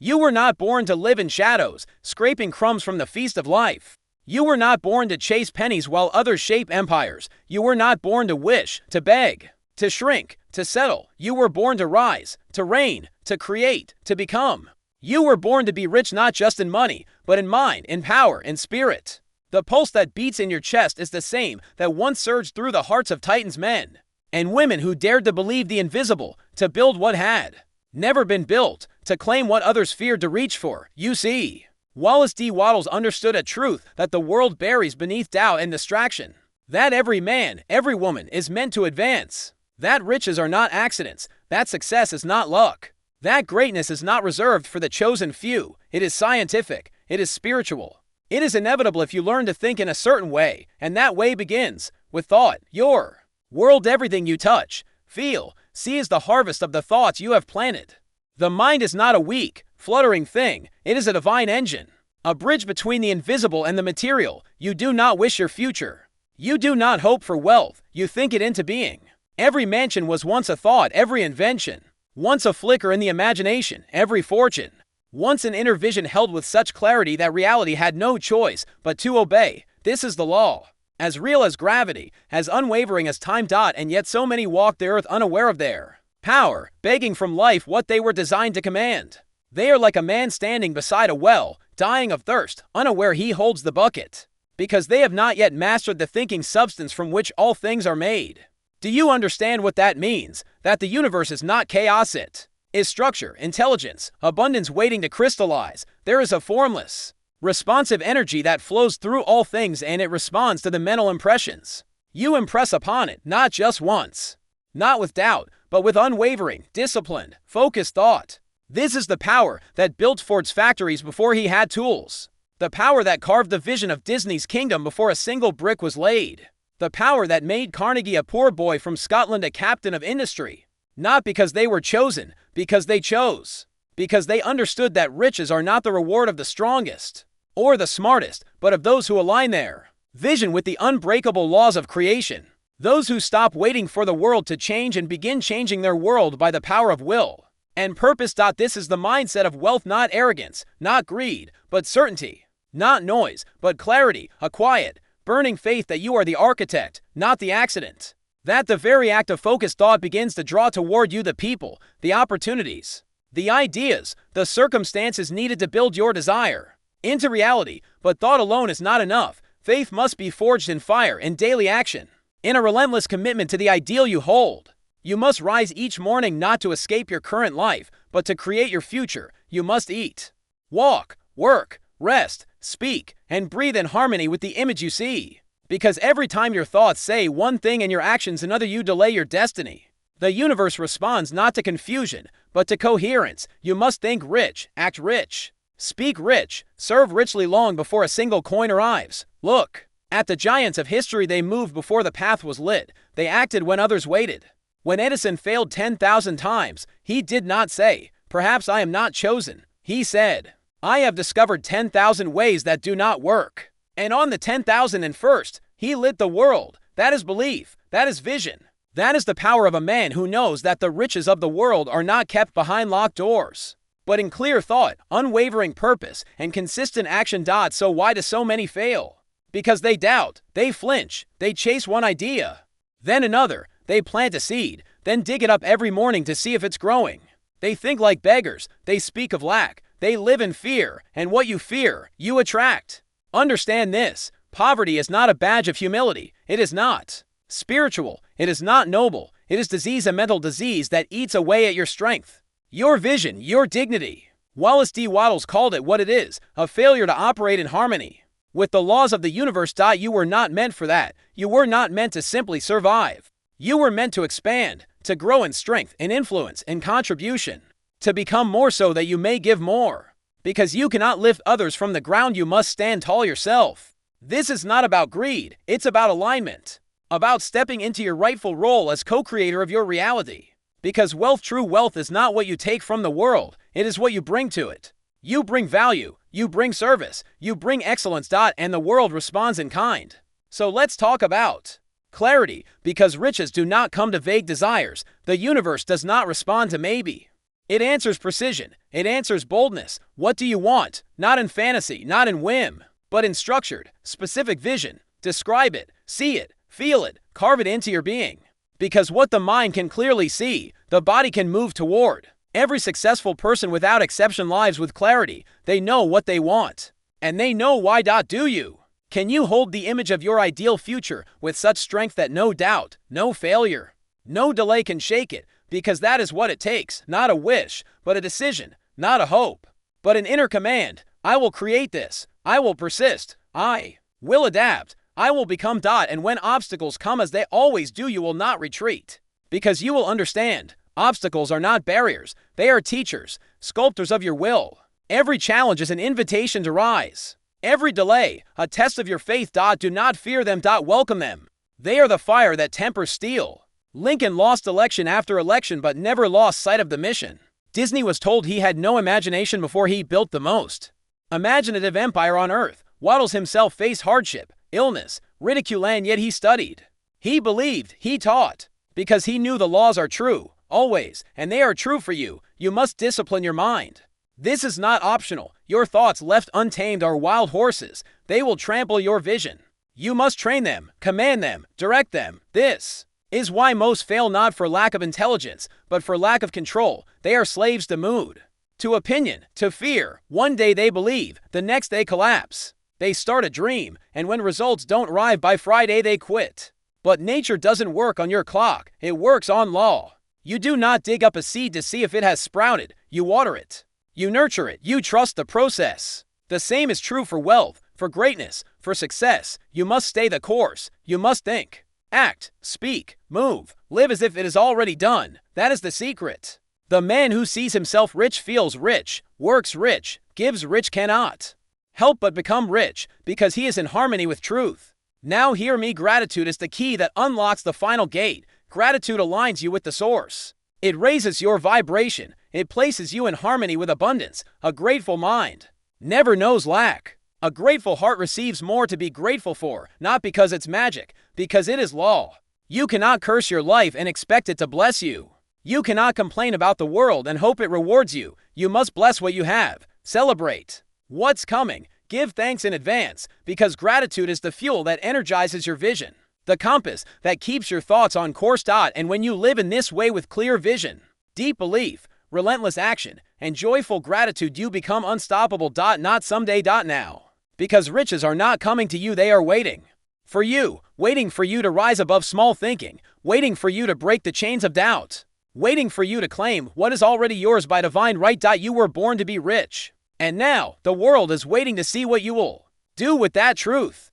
You were not born to live in shadows, scraping crumbs from the feast of life. You were not born to chase pennies while others shape empires. You were not born to wish, to beg, to shrink, to settle. You were born to rise, to reign, to create, to become. You were born to be rich not just in money, but in mind, in power, in spirit. The pulse that beats in your chest is the same that once surged through the hearts of Titan's men and women who dared to believe the invisible, to build what had never been built, to claim what others feared to reach for. You see, Wallace D. Wattles understood a truth that the world buries beneath doubt and distraction. That every man, every woman is meant to advance. That riches are not accidents. That success is not luck. That greatness is not reserved for the chosen few. It is scientific. It is spiritual. It is inevitable if you learn to think in a certain way, and that way begins with thought. Your world, everything you touch, feel, see is the harvest of the thoughts you have planted. The mind is not a weak, fluttering thing. It is a divine engine, a bridge between the invisible and the material. You do not wish your future. You do not hope for wealth. You think it into being. Every mansion was once a thought, every invention once a flicker in the imagination, every fortune once an inner vision held with such clarity that reality had no choice but to obey. This is the law. As real as gravity, as unwavering as time. And yet so many walk the earth unaware of their power, begging from life what they were designed to command. They are like a man standing beside a well, dying of thirst, unaware he holds the bucket, because they have not yet mastered the thinking substance from which all things are made. Do you understand what that means? That the universe is not chaos, it is structure, intelligence, abundance waiting to crystallize. There is a formless, responsive energy that flows through all things, and it responds to the mental impressions you impress upon it, not just once, not with doubt, but with unwavering, disciplined, focused thought. This is the power that built Ford's factories before he had tools. The power that carved the vision of Disney's kingdom before a single brick was laid. The power that made Carnegie a poor boy from Scotland a captain of industry. Not because they were chosen, because they chose. Because they understood that riches are not the reward of the strongest or the smartest, but of those who align their vision with the unbreakable laws of creation. Those who stop waiting for the world to change and begin changing their world by the power of will and purpose. This is the mindset of wealth, not arrogance, not greed, but certainty, not noise, but clarity, a quiet, burning faith that you are the architect, not the accident. That the very act of focused thought begins to draw toward you the people, the opportunities, the ideas, the circumstances needed to build your desire into reality. But thought alone is not enough. Faith must be forged in fire, in daily action, in a relentless commitment to the ideal you hold. You must rise each morning not to escape your current life, but to create your future. You must eat, walk, work, rest, speak, and breathe in harmony with the image you see. Because every time your thoughts say one thing and your actions another, you delay your destiny. The universe responds not to confusion, but to coherence. You must think rich, act rich, speak rich, serve richly long before a single coin arrives. Look at the giants of history. They moved before the path was lit. They acted when others waited. When Edison failed 10,000 times, he did not say, "Perhaps I am not chosen." He said, "I have discovered 10,000 ways that do not work." And on the 10,001st, he lit the world. That is belief. That is vision. That is the power of a man who knows that the riches of the world are not kept behind locked doors, but in clear thought, unwavering purpose, and consistent action. So why do so many fail? Because they doubt, they flinch, they chase one idea, then another. They plant a seed, then dig it up every morning to see if it's growing. They think like beggars. They speak of lack. They live in fear, and what you fear, you attract. Understand this. Poverty is not a badge of humility. It is not spiritual. It is not noble. It is disease, a mental disease that eats away at your strength, your vision, your dignity. Wallace D. Wattles called it what it is, a failure to operate in harmony with the laws of the universe. You were not meant for that. You were not meant to simply survive. You were meant to expand, to grow in strength, in influence, in contribution, to become more so that you may give more. Because you cannot lift others from the ground, you must stand tall yourself. This is not about greed, it's about alignment, about stepping into your rightful role as co-creator of your reality. Because wealth, true wealth, is not what you take from the world, it is what you bring to it. You bring value, you bring service, you bring excellence. And the world responds in kind. So let's talk about clarity, because riches do not come to vague desires. The universe does not respond to maybe. It answers precision. It answers boldness. What do you want? Not in fantasy, not in whim, but in structured, specific vision. Describe it, see it, feel it, carve it into your being. Because what the mind can clearly see, the body can move toward. Every successful person without exception lives with clarity. They know what they want. And they know why. Do you? Can you hold the image of your ideal future with such strength that no doubt, no failure, no delay can shake it? Because that is what it takes. Not a wish, but a decision. Not a hope, but an inner command. I will create this. I will persist. I will adapt. I will become. And when obstacles come, as they always do, you will not retreat. Because you will understand. Obstacles are not barriers. They are teachers, sculptors of your will. Every challenge is an invitation to rise. Every delay, a test of your faith. Do not fear them. Welcome them. They are the fire that tempers steel. Lincoln lost election after election but never lost sight of the mission. Disney was told he had no imagination before he built the most imaginative empire on earth. Wattles himself faced hardship, illness, ridicule, and yet he studied. He believed, he taught, because he knew the laws are true, always, and they are true for you. You must discipline your mind. This is not optional. Your thoughts left untamed are wild horses. They will trample your vision. You must train them, command them, direct them. This is why most fail, not for lack of intelligence, but for lack of control. They are slaves to mood, to opinion, to fear. One day they believe, the next they collapse. They start a dream, and when results don't arrive by Friday, they quit. But nature doesn't work on your clock. It works on law. You do not dig up a seed to see if it has sprouted. You water it. You nurture it. You trust the process. The same is true for wealth, for greatness, for success. You must stay the course. You must think, act, speak, move, live as if it is already done. That is the secret. The man who sees himself rich feels rich, works rich, gives rich, cannot help but become rich, because he is in harmony with truth. Now hear me. Gratitude is the key that unlocks the final gate. Gratitude aligns you with the source. It raises your vibration. It places you in harmony with abundance. A grateful mind never knows lack. A grateful heart receives more to be grateful for, not because it's magic, because it is law. You cannot curse your life and expect it to bless you. You cannot complain about the world and hope it rewards you. You must bless what you have. Celebrate what's coming. Give thanks in advance, because gratitude is the fuel that energizes your vision, the compass that keeps your thoughts on course. And when you live in this way with clear vision, deep belief, relentless action, and joyful gratitude, you become unstoppable. Not someday. Now. Because riches are not coming to you, they are waiting for you, waiting for you to rise above small thinking, waiting for you to break the chains of doubt, waiting for you to claim what is already yours by divine right. You were born to be rich. And now, the world is waiting to see what you will do with that truth.